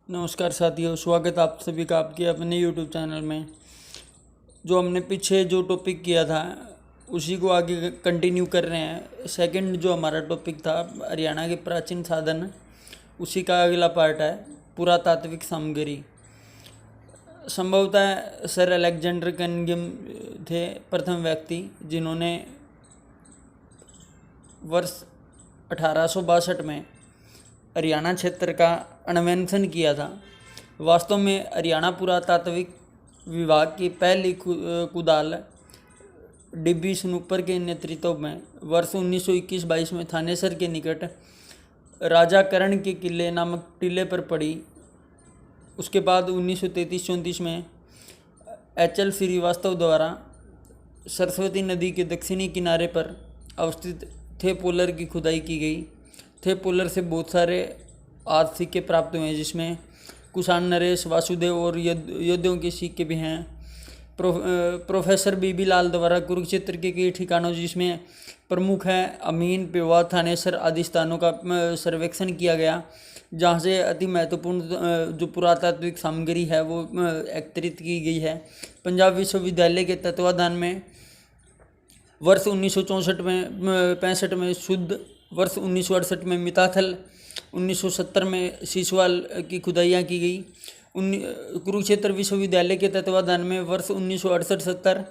नमस्कार साथियों, स्वागत आप सभी का आपके अपने YouTube चैनल में। जो हमने पीछे जो टॉपिक किया था उसी को आगे कंटिन्यू कर रहे हैं। सेकंड जो हमारा टॉपिक था हरियाणा के प्राचीन साधन, उसी का अगला पार्ट है पुरातात्विक सामग्री। संभवतः सर अलेक्जेंडर कनिंघम थे प्रथम व्यक्ति जिन्होंने वर्ष 1862 में हरियाणा क्षेत्र का अन्वेषण किया था। वास्तव में हरियाणा पुरातात्विक विभाग की पहली कुदाल डिब्बी स्नूपर के नेतृत्व में वर्ष 1921-22 में थानेसर के निकट राजा करण के किले नामक टीले पर पड़ी। उसके बाद 1933-34 में एच.एल. श्रीवास्तव द्वारा सरस्वती नदी के दक्षिणी किनारे पर अवस्थित थेपोलर की खुदाई की गई। थेपोलर से बहुत सारे आदि सिक्के प्राप्त हुए हैं, जिसमें कुषाण नरेश, वासुदेव और योद्धाओं के सिक्के भी हैं। प्रोफेसर बीबी लाल द्वारा कुरुक्षेत्र के कई ठिकानों, जिसमें प्रमुख हैं अमीन, पेवा, थानेसर आदि स्थानों का सर्वेक्षण किया गया, जहां से अति महत्वपूर्ण जो पुरातात्विक सामग्री है वो एकत्रित की गई है। पंजाब विश्वविद्यालय के तत्वाधान में वर्ष 1964 में शुद्ध, वर्ष 1968 में मिताथल, 1970 में शीशवाल की खुदाइयाँ की गई। कुरुक्षेत्र विश्वविद्यालय के तत्वाधान में वर्ष 1968-70,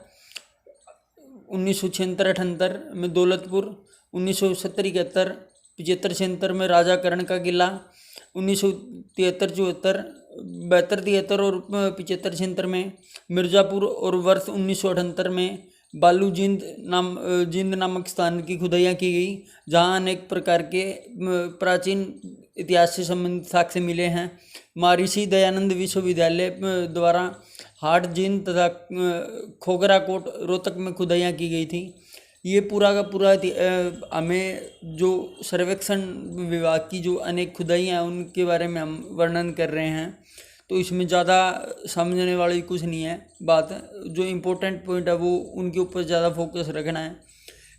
1976-78 में दौलतपुर, 1970-71, 75-76 में राजा करण का किला, 1973-74, 72-73 और 75-76 में मिर्ज़ापुर, और वर्ष 1978 में बालू जिंद नामक स्थान की खुदाइयाँ की गई, जहाँ अनेक प्रकार के प्राचीन इतिहास से संबंधित साक्ष्य मिले हैं। महर्षि दयानंद विश्वविद्यालय द्वारा हाट, जिंद तथा खोगराकोट, रोहतक में खुदाइयाँ की गई थी। ये पूरा का पूरा हमें जो सर्वेक्षण विभाग की जो अनेक खुदाइयाँ हैं उनके बारे में हम वर्णन कर रहे हैं, तो इसमें ज़्यादा समझने वाली कुछ नहीं है बात। जो इम्पोर्टेंट पॉइंट है वो उनके ऊपर ज़्यादा फोकस रखना है।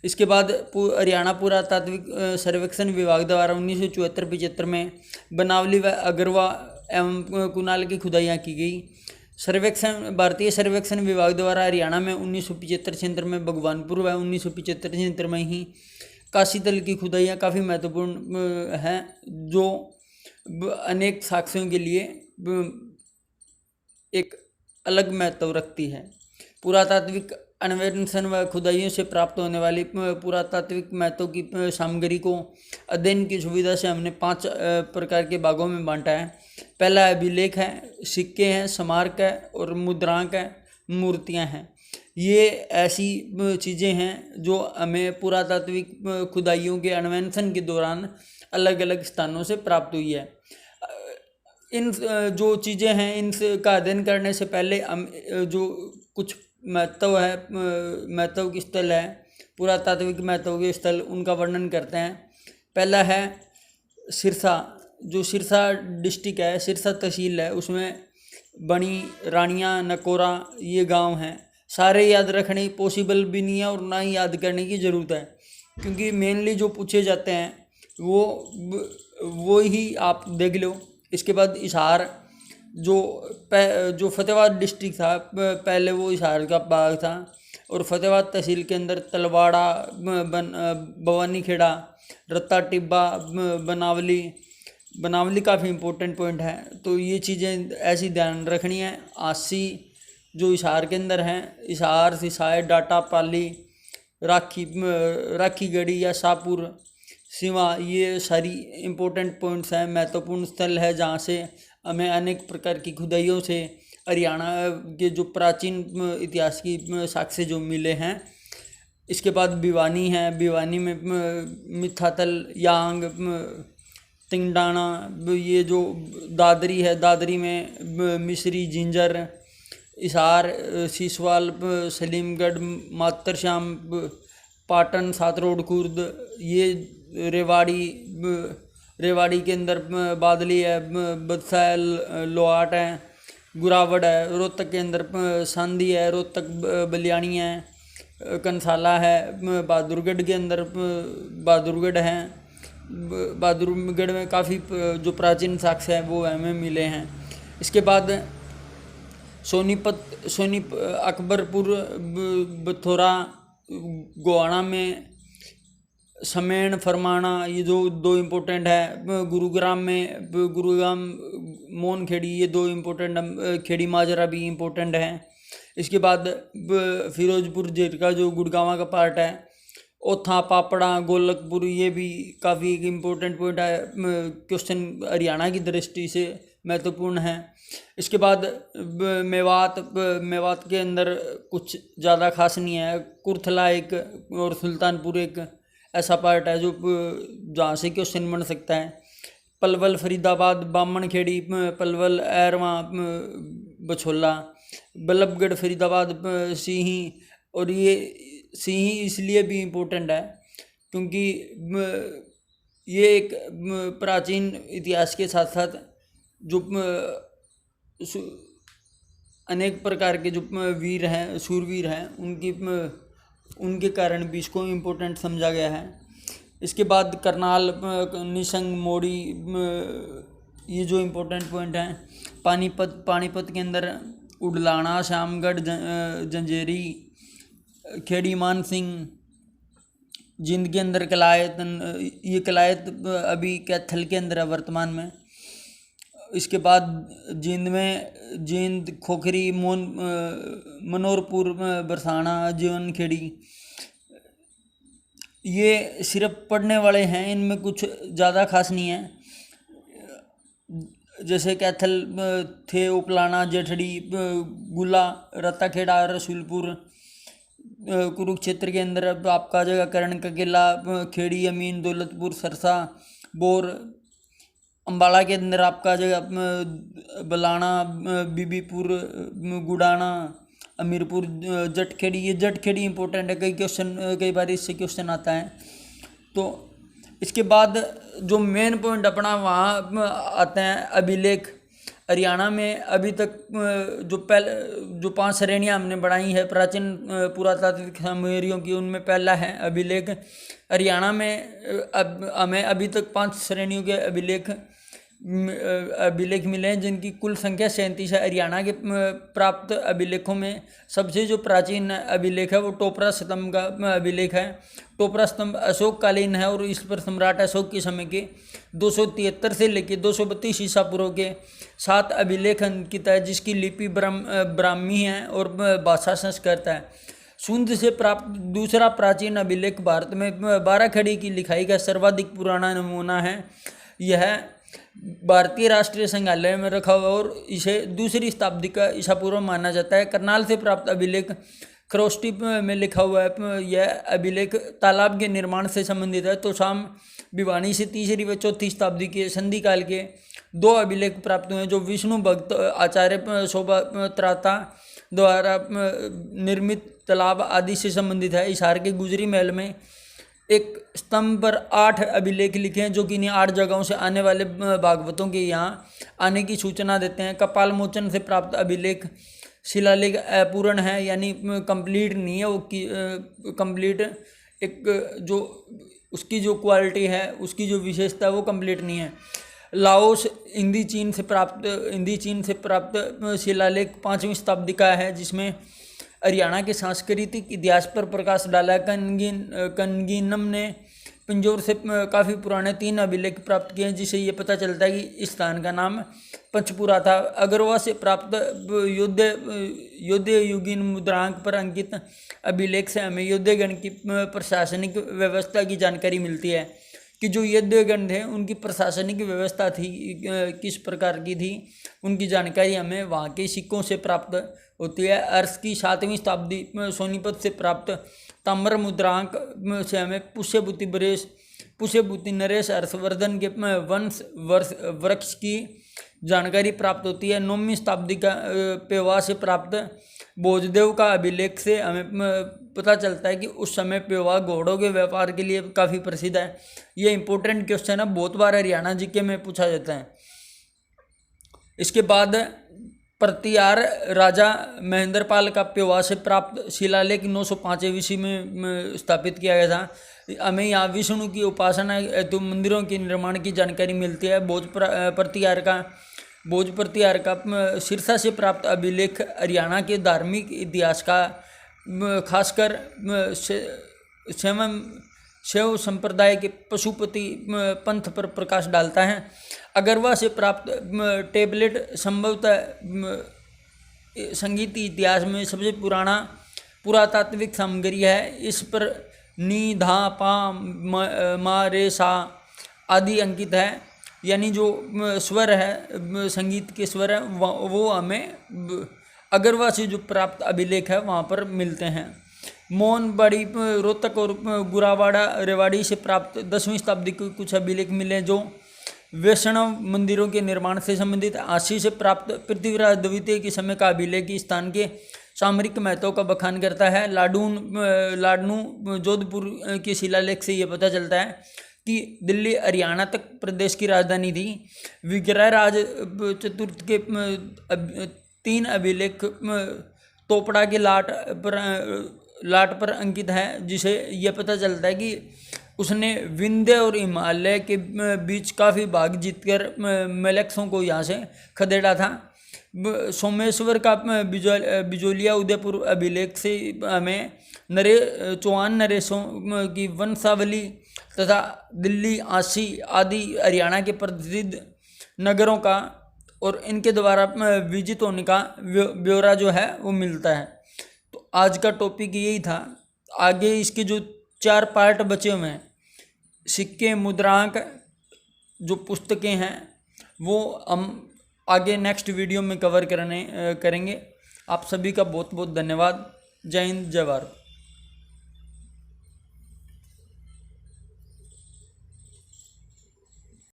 इसके बाद हरियाणा पुरातात्विक सर्वेक्षण विभाग द्वारा 1974-75 में बनावली व अगरवा एवं कुनाल की खुदाइयाँ की गई। भारतीय सर्वेक्षण विभाग द्वारा हरियाणा में 1975-76 में भगवानपुर व 1975-76 में ही काशीतल की खुदाइयाँ काफ़ी महत्वपूर्ण हैं, जो अनेक साक्ष्यों के लिए एक अलग महत्व रखती है। पुरातात्विक अन्वेषण व खुदाइयों से प्राप्त होने वाली पुरातात्विक महत्व की सामग्री को अध्ययन की सुविधा से हमने 5 प्रकार के भागों में बांटा है। पहला अभिलेख है, सिक्के हैं, स्मारक है और मुद्रांक है, मूर्तियां हैं। ये ऐसी चीज़ें हैं जो हमें पुरातात्विक खुदाइयों के अन्वेषण के दौरान अलग अलग स्थानों से प्राप्त हुई है। इन जो चीज़ें हैं इनका अध्ययन करने से पहले हम जो कुछ महत्व के स्थल है, पुरातात्विक महत्व के स्थल, उनका वर्णन करते हैं। पहला है सिरसा। जो सिरसा डिस्ट्रिक्ट है, सिरसा तहसील है, उसमें बनी, रानियाँ, नकोरा ये गांव हैं। सारे याद रखने पॉसिबल भी नहीं है और ना ही याद करने की ज़रूरत है, क्योंकि मेनली जो पूछे जाते हैं वो ही आप देख लो। इसके बाद हिसार, जो फतेहाबाद डिस्ट्रिक्ट था, पहले वो हिसार का भाग था, और फतेहाबाद तहसील के अंदर तलवाड़ा, भवानीखेड़ा, रत्ता टिब्बा, बनावली काफ़ी इम्पोर्टेंट पॉइंट है। तो ये चीज़ें ऐसी ध्यान रखनी है। आसी जो हिसार के अंदर हैं, हिसार, सिसाय, डाटा, पाली, राखी गढ़ी या शाहपुर, सीमा, ये सारी इम्पोर्टेंट पॉइंट्स हैं, महत्वपूर्ण स्थल है, जहाँ से हमें अनेक प्रकार की खुदाइयों से हरियाणा के जो प्राचीन इतिहास की साक्ष्य जो मिले हैं। इसके बाद भिवानी है, भिवानी में मिथातल, यांग, तिंगडाना, ये जो दादरी है, दादरी में मिश्री, जिंजर, हिसार, शीशवाल, सलीमगढ़, मातरश्याम, पाटन, सातरोड, खुर्द, ये रेवाड़ी के अंदर बादली है, बदसाल, लोहाट है, गुरावड़ है, रोहतक के अंदर सांदी है, रोहतक बलियानी है, कंसाला है, बहादुरगढ़ के अंदर बहादुरगढ़ है, बहादुरगढ़ में काफ़ी जो प्राचीन साक्ष्य हैं वो हमें मिले हैं। इसके बाद अकबरपुर, बथौरा, गोहाना में समेण, फरमाना, ये जो दो इम्पोर्टेंट है। गुरुग्राम में मोनखेड़ी, ये दो इम्पोर्टेंट, खेड़ी माजरा भी इम्पोर्टेंट है। इसके बाद फिरोजपुर जेठका जो गुड़गांव का पार्ट है। ओथा, पापड़ा, गोलकपुर, ये भी काफ़ी एक इम्पोर्टेंट पॉइंट है, क्वेश्चन हरियाणा की दृष्टि से महत्वपूर्ण है। इसके बाद मेवात के अंदर कुछ ज़्यादा खास नहीं है। कुर्थला एक और सुल्तानपुर एक ऐसा पार्ट है जो जहाँ से क्वेश्चन बन सकता है। पलवल, फरीदाबाद, बामनखेड़ी, पलवल, ऐरवा, बछोला, बल्लभगढ़, फरीदाबाद, सिही। और ये सिही इसलिए भी इम्पोर्टेंट है क्योंकि ये एक प्राचीन इतिहास के साथ साथ जो अनेक प्रकार के जो वीर हैं, शूरवीर हैं, उनके कारण भी इसको इम्पोर्टेंट समझा गया है। इसके बाद करनाल, निशंग, मोड़ी, ये जो इम्पोर्टेंट पॉइंट हैं। पानीपत के अंदर उडलाना, श्यामगढ़, जंजेरी, खेड़ी मान सिंह। जिंद के अंदर कलायत, ये कलायत अभी कैथल के अंदर है वर्तमान में। इसके बाद जिंद, खोखरी, मनोरपुर, बरसाना, जीवन खेड़ी, ये सिर्फ पढ़ने वाले हैं, इनमें कुछ ज़्यादा खास नहीं है। जैसे कैथल थे उपलाना, जेठड़ी, गुला, रत्ताखेड़ा, रसूलपुर। कुरुक्षेत्र के अंदर अब आपका जगह करण का किला, खेड़ी, अमीन, दौलतपुर, सरसा, बोर। अम्बाला के अंदर आपका जगह बलाना, बीबीपुर, गुडाना, अमीरपुर, जटखेड़ी। ये जटखेड़ी इंपॉर्टेंट है, कई बार इससे क्वेश्चन आता है। तो इसके बाद जो मेन पॉइंट अपना वहाँ आते हैं अभिलेख। हरियाणा में अभी तक जो 5 श्रेणियाँ हमने बढ़ाई है प्राचीन पुरातात्विक सामग्रियों की, उनमें पहला है अभिलेख। हरियाणा में हमें अभी तक 5 श्रेणियों के अभिलेख मिले हैं, जिनकी कुल संख्या 37 है। हरियाणा के प्राप्त अभिलेखों में सबसे जो प्राचीन अभिलेख है वो टोपरा स्तंभ का अभिलेख है। टोपरा स्तंभ अशोककालीन है और इस पर सम्राट अशोक के समय के 273 से लेकर 232 ईसा पूर्व के 7 अभिलेख अंकित है, जिसकी लिपि ब्राह्मी है और भाषा संस्कृत है। सुंद से प्राप्त दूसरा प्राचीन अभिलेख भारत में 12 खड़ी की लिखाई का सर्वाधिक पुराना नमूना है। यह भारतीय राष्ट्रीय संग्रहालय में रखा हुआ और इसे 2री शताब्दी का ईसा पूर्व माना जाता है। करनाल से प्राप्त अभिलेख खरोष्टी में लिखा हुआ है। यह अभिलेख तालाब के निर्माण से संबंधित है। तो शाम भिवानी से 3री व 4थी शताब्दी के संधि काल के 2 अभिलेख प्राप्त हुए, जो विष्णु भक्त आचार्य शोभा त्राता द्वारा निर्मित तालाब आदि से संबंधित है। हिसार के गुजरी महल में एक स्तंभ पर 8 अभिलेख लिखे हैं, जो कि इन्हीं 8 जगहों से आने वाले भागवतों के यहाँ आने की सूचना देते हैं। कपाल मोचन से प्राप्त अभिलेख शिलालेख अपूर्ण है, यानी कंप्लीट नहीं है। वो कंप्लीट एक जो उसकी जो क्वालिटी है, उसकी जो विशेषता है वो कंप्लीट नहीं है। लाओस हिंदी चीन से प्राप्त शिलालेख 5वीं शताब्दी का है, जिसमें हरियाणा के सांस्कृतिक इतिहास पर प्रकाश डाला। कनगिनम ने पिंजौर से काफ़ी पुराने 3 अभिलेख प्राप्त किए हैं, जिससे ये पता चलता है कि इस स्थान का नाम पंचपुरा था। अगरवा से प्राप्त योद्ध युगीन मुद्रांक पर अंकित अभिलेख से हमें योद्धगण की प्रशासनिक व्यवस्था की जानकारी मिलती है कि जो योद्धगण थे उनकी प्रशासनिक व्यवस्था थी किस प्रकार की थी, उनकी जानकारी हमें वहाँ के सिक्कों से प्राप्त होती है। अर्श की 7वीं शताब्दी सोनीपत से प्राप्त ताम्र मुद्रांक से हमें पुष्यभूति नरेश हर्षवर्धन के वृक्ष की जानकारी प्राप्त होती है। 9वीं शताब्दी का पेवा से प्राप्त भोजदेव का अभिलेख से हमें पता चलता है कि उस समय पेवा घोड़ों के व्यापार के लिए काफ़ी प्रसिद्ध है। ये इंपॉर्टेंट क्वेश्चन है, बहुत बार हरियाणा जीके में पूछा जाता है। इसके बाद प्रतिहार राजा महेंद्रपाल का प्योवा से प्राप्त शिलालेख 905 ईस्वी में स्थापित किया गया था। हमें यहाँ विष्णु की उपासना हेतु मंदिरों के निर्माण की जानकारी मिलती है। भोज प्रतिहार का सिरसा से प्राप्त अभिलेख हरियाणा के धार्मिक इतिहास का खासकर शैव संप्रदाय के पशुपति पंथ पर प्रकाश डालता है। अगरवा से प्राप्त टेबलेट संभवतः संगीत इतिहास में सबसे पुरातात्विक सामग्री है। इस पर नी, धा, पा, मा, रे, सा आदि अंकित है, यानी जो स्वर है, संगीत के स्वर है, वो हमें अगरवा से जो प्राप्त अभिलेख है वहाँ पर मिलते हैं। मोहनबाड़ी, रोहतक और गुरावाड़ा रेवाड़ी से प्राप्त 10वीं शताब्दी के कुछ अभिलेख मिले जो वैष्णव मंदिरों के निर्माण से संबंधित। आशी से प्राप्त पृथ्वीराज द्वितीय के समय का अभिलेख स्थान के सामरिक महत्व का बखान करता है। लाडनू जोधपुर के शिलालेख से यह पता चलता है कि दिल्ली हरियाणा तक प्रदेश की राजधानी थी। विग्रहराज चतुर्थ के 3 अभिलेख तोपड़ा के लाट पर अंकित है, जिसे यह पता चलता है कि उसने विंध्य और हिमालय के बीच काफ़ी भाग जीतकर मेलेक्सों को यहाँ से खदेड़ा था। सोमेश्वर का बिजोलिया उदयपुर अभिलेख से हमें चौहान नरेशों की वंशावली तथा दिल्ली, आशी आदि हरियाणा के प्रसिद्ध नगरों का और इनके द्वारा विजित होने का ब्यौरा जो है वो मिलता है। तो आज का टॉपिक यही था। आगे इसके जो 4 पार्ट बचे हुए हैं, सिक्के, मुद्रांक, जो पुस्तकें हैं, वो हम आगे नेक्स्ट वीडियो में करेंगे। आप सभी का बहुत बहुत धन्यवाद। जय हिंद, जय भारत।